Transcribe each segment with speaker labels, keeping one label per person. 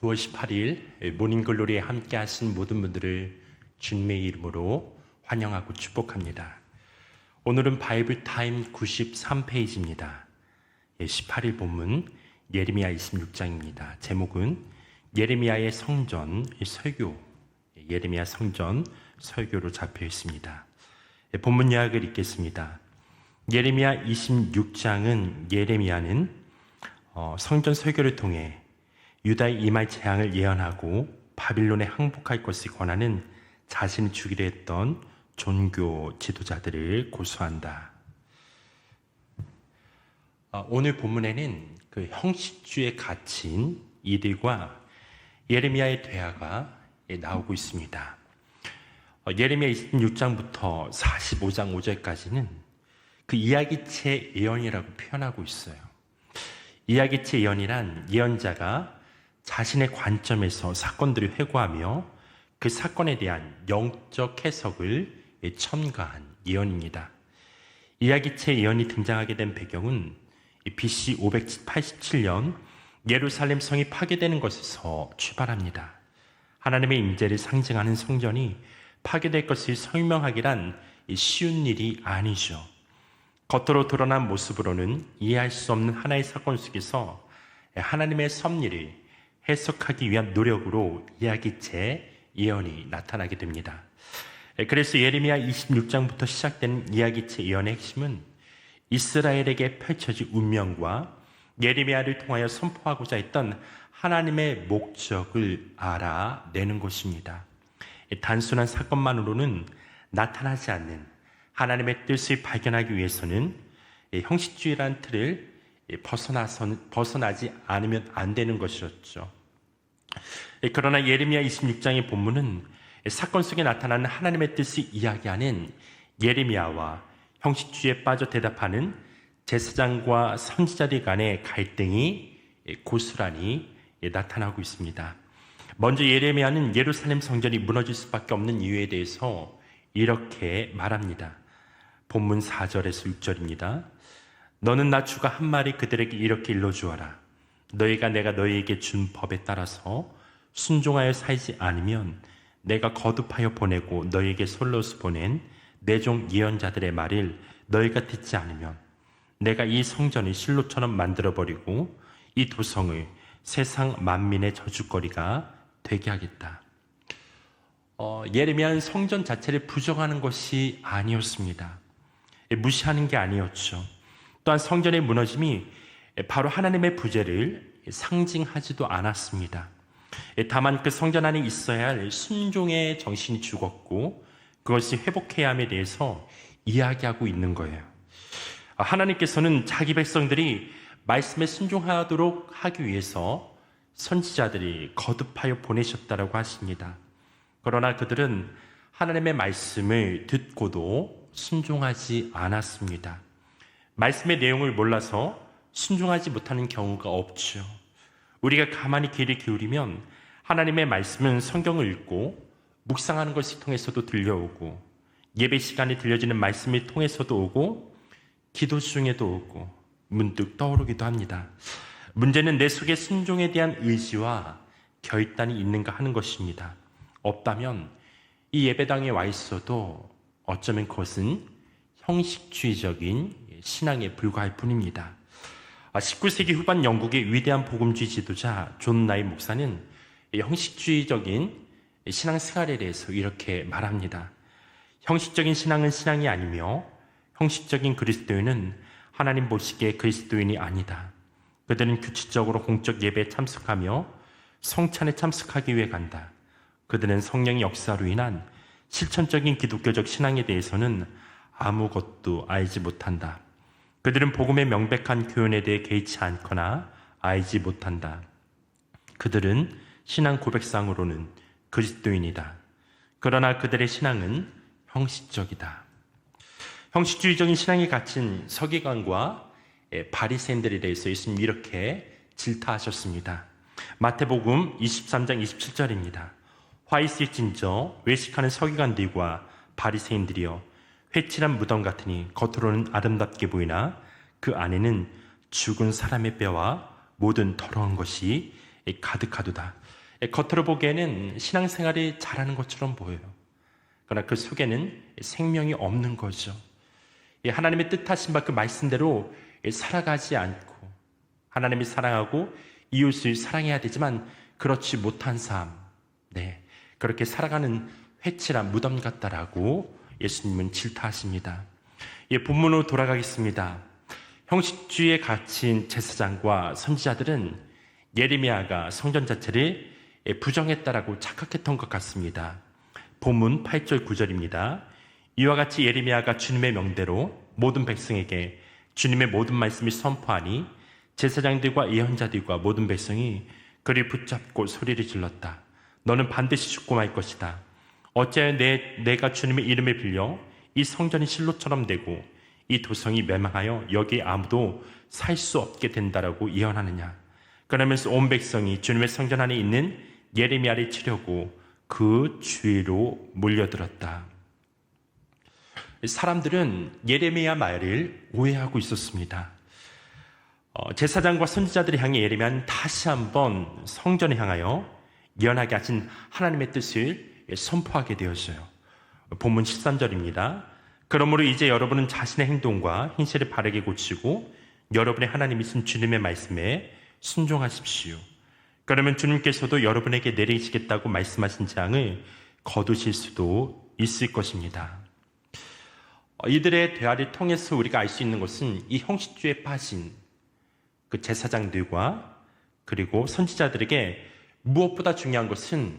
Speaker 1: 9월 18일 모닝글로리에 함께 하신 모든 분들을 주님의 이름으로 환영하고 축복합니다. 오늘은 바이블 타임 93페이지입니다. 18일 본문 예레미야 26장입니다. 제목은 예레미야의 성전 설교, 예레미야 성전 설교로 잡혀 있습니다. 본문 이야기를 읽겠습니다. 예레미야 26장은 예레미야는 성전 설교를 통해 유다의 임할 재앙을 예언하고 바빌론에 항복할 것을 권하는 자신이 주기로 했던 종교 지도자들을 고소한다. 오늘 본문에는 그 형식주의에 갇힌 이들과 예레미야의 대화가 나오고 있습니다. 예레미야 26장부터 45장 5절까지는 그 이야기체 예언이라고 표현하고 있어요. 이야기체 예언이란 예언자가 자신의 관점에서 사건들을 회고하며 그 사건에 대한 영적 해석을 첨가한 예언입니다. 이야기체 예언이 등장하게 된 배경은 BC 587년 예루살렘 성이 파괴되는 것에서 출발합니다. 하나님의 임재를 상징하는 성전이 파괴될 것을 설명하기란 쉬운 일이 아니죠. 겉으로 드러난 모습으로는 이해할 수 없는 하나의 사건 속에서 하나님의 섭리를 해석하기 위한 노력으로 이야기체 예언이 나타나게 됩니다. 그래서 예레미야 26장부터 시작되는 이야기체 예언의 핵심은 이스라엘에게 펼쳐질 운명과 예레미야를 통하여 선포하고자 했던 하나님의 목적을 알아내는 것입니다. 단순한 사건만으로는 나타나지 않는 하나님의 뜻을 발견하기 위해서는 형식주의라는 틀을 벗어나지 않으면 안 되는 것이었죠. 그러나 예레미야 26장의 본문은 사건 속에 나타나는 하나님의 뜻을 이야기하는 예레미야와 형식주의에 빠져 대답하는 제사장과 선지자들 간의 갈등이 고스란히 나타나고 있습니다. 먼저 예레미야는 예루살렘 성전이 무너질 수밖에 없는 이유에 대해서 이렇게 말합니다. 본문 4절에서 6절입니다. 너는 나 주가 한 말이 그들에게 이렇게 일러주어라. 너희가 내가 너희에게 준 법에 따라서 순종하여 살지 않으면 내가 거듭하여 보내고 너희에게 솔로서 보낸 내 종 예언자들의 말을 너희가 듣지 않으면 내가 이 성전을 실로처럼 만들어버리고 이 도성을 세상 만민의 저주거리가 되게 하겠다. 예레미야는 성전 자체를 부정하는 것이 아니었습니다. 무시하는 게 아니었죠. 또한 성전의 무너짐이 바로 하나님의 부재를 상징하지도 않았습니다. 다만 그 성전 안에 있어야 할 순종의 정신이 죽었고 그것이 회복해야 함에 대해서 이야기하고 있는 거예요. 하나님께서는 자기 백성들이 말씀에 순종하도록 하기 위해서 선지자들이 거듭하여 보내셨다라고 하십니다. 그러나 그들은 하나님의 말씀을 듣고도 순종하지 않았습니다. 말씀의 내용을 몰라서 순종하지 못하는 경우가 없죠. 우리가 가만히 귀를 기울이면 하나님의 말씀은 성경을 읽고 묵상하는 것을 통해서도 들려오고 예배 시간에 들려지는 말씀을 통해서도 오고 기도 중에도 오고 문득 떠오르기도 합니다. 문제는 내 속에 순종에 대한 의지와 결단이 있는가 하는 것입니다. 없다면 이 예배당에 와 있어도 어쩌면 그것은 형식주의적인 신앙에 불과할 뿐입니다. 19세기 후반 영국의 위대한 복음주의 지도자 존 나이 목사는 형식주의적인 신앙 생활에 대해서 이렇게 말합니다. 형식적인 신앙은 신앙이 아니며 형식적인 그리스도인은 하나님 보시기에 그리스도인이 아니다. 그들은 규칙적으로 공적 예배에 참석하며 성찬에 참석하기 위해 간다. 그들은 성령의 역사로 인한 실천적인 기독교적 신앙에 대해서는 아무것도 알지 못한다. 그들은 복음의 명백한 교훈에 대해 개의치 않거나 알지 못한다. 그들은 신앙 고백상으로는 그리스도인이다. 그러나 그들의 신앙은 형식적이다. 형식주의적인 신앙에 갇힌 서기관과 바리새인들에 대해서 예수님이 이렇게 질타하셨습니다. 마태복음 23장 27절입니다. 화 있을진저 외식하는 서기관들과 바리새인들이여 회칠한 무덤 같으니 겉으로는 아름답게 보이나 그 안에는 죽은 사람의 뼈와 모든 더러운 것이 가득하도다. 겉으로 보기에는 신앙생활이 잘하는 것처럼 보여요. 그러나 그 속에는 생명이 없는 거죠. 하나님의 뜻하신 바 그 말씀대로 살아가지 않고 하나님이 사랑하고 이웃을 사랑해야 되지만 그렇지 못한 삶, 그렇게 살아가는 회칠한 무덤 같다라고 예수님은 질타하십니다. 본문으로 돌아가겠습니다. 형식주의에 갇힌 제사장과 선지자들은 예레미야가 성전 자체를 부정했다라고 착각했던 것 같습니다. 본문 8절 9절입니다. 이와 같이 예레미야가 주님의 명대로 모든 백성에게 주님의 모든 말씀을 선포하니 제사장들과 예언자들과 모든 백성이 그를 붙잡고 소리를 질렀다. 너는 반드시 죽고 말 것이다. 어찌하여 내가 주님의 이름을 빌려 이 성전이 실로처럼 되고 이 도성이 멸망하여 여기 아무도 살 수 없게 된다라고 예언하느냐. 그러면서 온 백성이 주님의 성전 안에 있는 예레미야를 치려고 그 주위로 몰려들었다. 사람들은 예레미야 말을 오해하고 있었습니다. 제사장과 선지자들을 향해 예레미야는 다시 한번 성전을 향하여 예언하게 하신 하나님의 뜻을 선포하게 되었어요. 본문 13절입니다. 그러므로 이제 여러분은 자신의 행동과 행실을 바르게 고치고 여러분의 하나님이신 주님의 말씀에 순종하십시오. 그러면 주님께서도 여러분에게 내리시겠다고 말씀하신 재앙을 거두실 수도 있을 것입니다. 이들의 대화를 통해서 우리가 알 수 있는 것은 이 형식주의에 빠진 그 제사장들과 그리고 선지자들에게 무엇보다 중요한 것은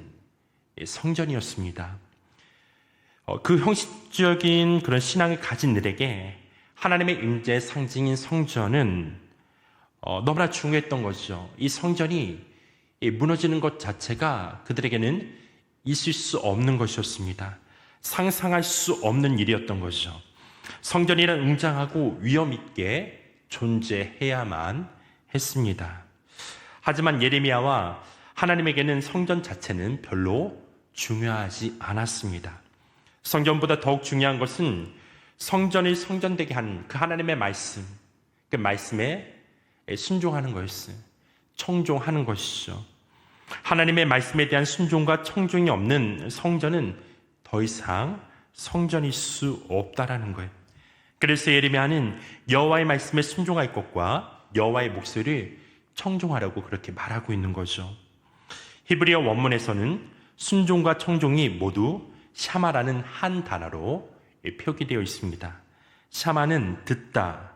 Speaker 1: 성전이었습니다. 그 형식적인 그런 신앙을 가진 들에게 하나님의 임재의 상징인 성전은 너무나 중요했던 것이죠. 이 성전이 무너지는 것 자체가 그들에게는 있을 수 없는 것이었습니다. 상상할 수 없는 일이었던 것이죠. 성전이란 웅장하고 위험 있게 존재해야만 했습니다. 하지만 예레미야와 하나님에게는 성전 자체는 별로 중요하지 않았습니다. 성전보다 더욱 중요한 것은 성전을 성전되게 하는 그 하나님의 말씀, 그 말씀에 순종하는 것이었어요. 청종하는 것이죠. 하나님의 말씀에 대한 순종과 청종이 없는 성전은 더 이상 성전일 수 없다라는 거예요. 그래서 예레미야는 여호와의 말씀에 순종할 것과 여호와의 목소리를 청종하라고 그렇게 말하고 있는 거죠. 히브리어 원문에서는 순종과 청종이 모두 샤마라는 한 단어로 표기되어 있습니다. 샤마는 듣다,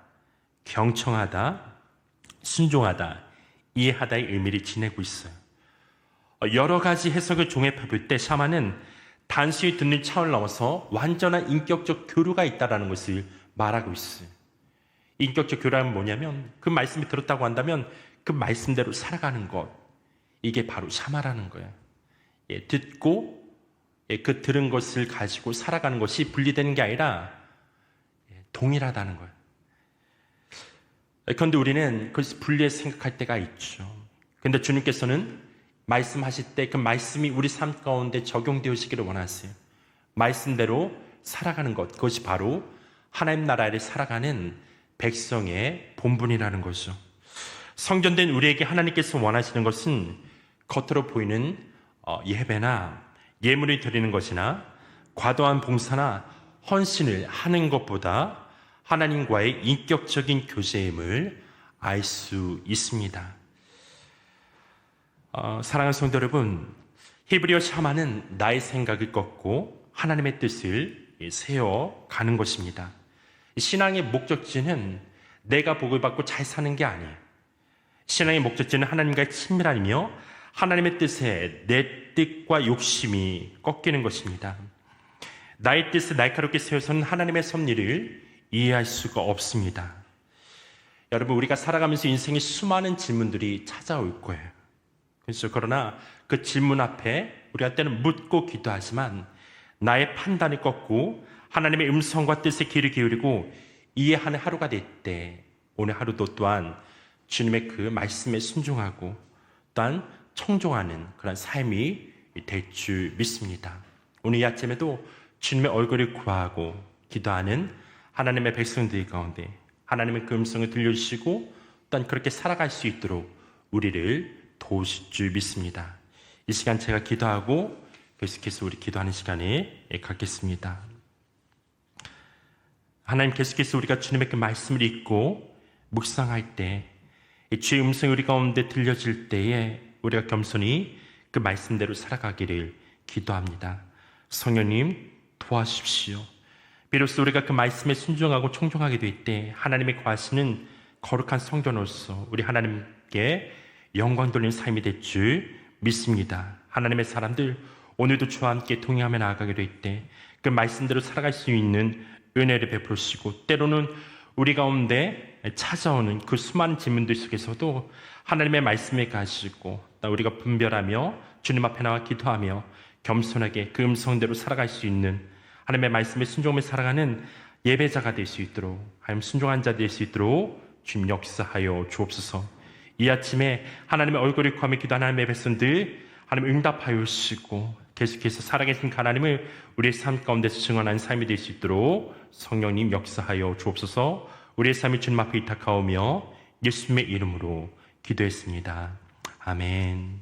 Speaker 1: 경청하다, 순종하다, 이해하다의 의미를 지니고 있어요. 여러 가지 해석을 종합해 볼 때 샤마는 단순히 듣는 차원을 넘어서 완전한 인격적 교류가 있다는 것을 말하고 있어요. 인격적 교류는 뭐냐면 그 말씀이 들었다고 한다면 그 말씀대로 살아가는 것, 이게 바로 샤마라는 거예요. 듣고 그 들은 것을 가지고 살아가는 것이 분리되는 게 아니라 동일하다는 거예요. 그런데 우리는 그것을 분리해서 생각할 때가 있죠. 그런데 주님께서는 말씀하실 때 그 말씀이 우리 삶 가운데 적용되어지기를 원하세요. 말씀대로 살아가는 것, 그것이 바로 하나님 나라를 살아가는 백성의 본분이라는 거죠. 성전된 우리에게 하나님께서 원하시는 것은 겉으로 보이는 예배나 예물을 드리는 것이나 과도한 봉사나 헌신을 하는 것보다 하나님과의 인격적인 교제임을 알 수 있습니다. 사랑하는 성도 여러분, 히브리어 샤마는 나의 생각을 꺾고 하나님의 뜻을 세워가는 것입니다. 신앙의 목적지는 내가 복을 받고 잘 사는 게 아니에요. 신앙의 목적지는 하나님과의 친밀함이며 하나님의 뜻에 내 뜻과 욕심이 꺾이는 것입니다. 나의 뜻을 날카롭게 세워서는 하나님의 섭리를 이해할 수가 없습니다. 여러분, 우리가 살아가면서 인생에 수많은 질문들이 찾아올 거예요. 그렇죠. 그러나 그 질문 앞에 우리가 때는 묻고 기도하지만 나의 판단을 꺾고 하나님의 음성과 뜻에 귀를 기울이고 이해하는 하루가 될 때 오늘 하루도 또한 주님의 그 말씀에 순종하고 또한 청종하는 그런 삶이 될 줄 믿습니다. 오늘 이 아침에도 주님의 얼굴을 구하고 기도하는 하나님의 백성들 가운데 하나님의 그 음성을 들려주시고 또한 그렇게 살아갈 수 있도록 우리를 도우실 줄 믿습니다. 이 시간 제가 기도하고 계속해서 우리 기도하는 시간에 갖겠습니다. 하나님, 계속해서 우리가 주님의 그 말씀을 읽고 묵상할 때 주의 음성이 우리 가운데 들려질 때에 우리가 겸손히 그 말씀대로 살아가기를 기도합니다. 성령님 도와주십시오. 비로소 우리가 그 말씀에 순종하고 청종하게 될 때 하나님의 거하시는 거룩한 성전으로서 우리 하나님께 영광 돌리는 삶이 될 줄 믿습니다. 하나님의 사람들, 오늘도 주와 함께 동행하며 나아가게 될 때 그 말씀대로 살아갈 수 있는 은혜를 베푸시고, 때로는 우리 가운데 찾아오는 그 수많은 질문들 속에서도 하나님의 말씀에 가시고 또 우리가 분별하며 주님 앞에 나와 기도하며 겸손하게 그 음성대로 살아갈 수 있는, 하나님의 말씀에 순종하며 살아가는 예배자가 될 수 있도록, 하나님 순종한 자 될 수 있도록 주님 역사하여 주옵소서. 이 아침에 하나님의 얼굴을 구하며 기도하는 하나님의 백성들, 하나님 응답하여 주시고 계속해서 살아계신 하나님을 우리의 삶 가운데서 증언하는 삶이 될 수 있도록 성령님 역사하여 주옵소서. 우리의 삶이 주님 앞에 의탁하오며 예수님의 이름으로 기도했습니다. 아멘.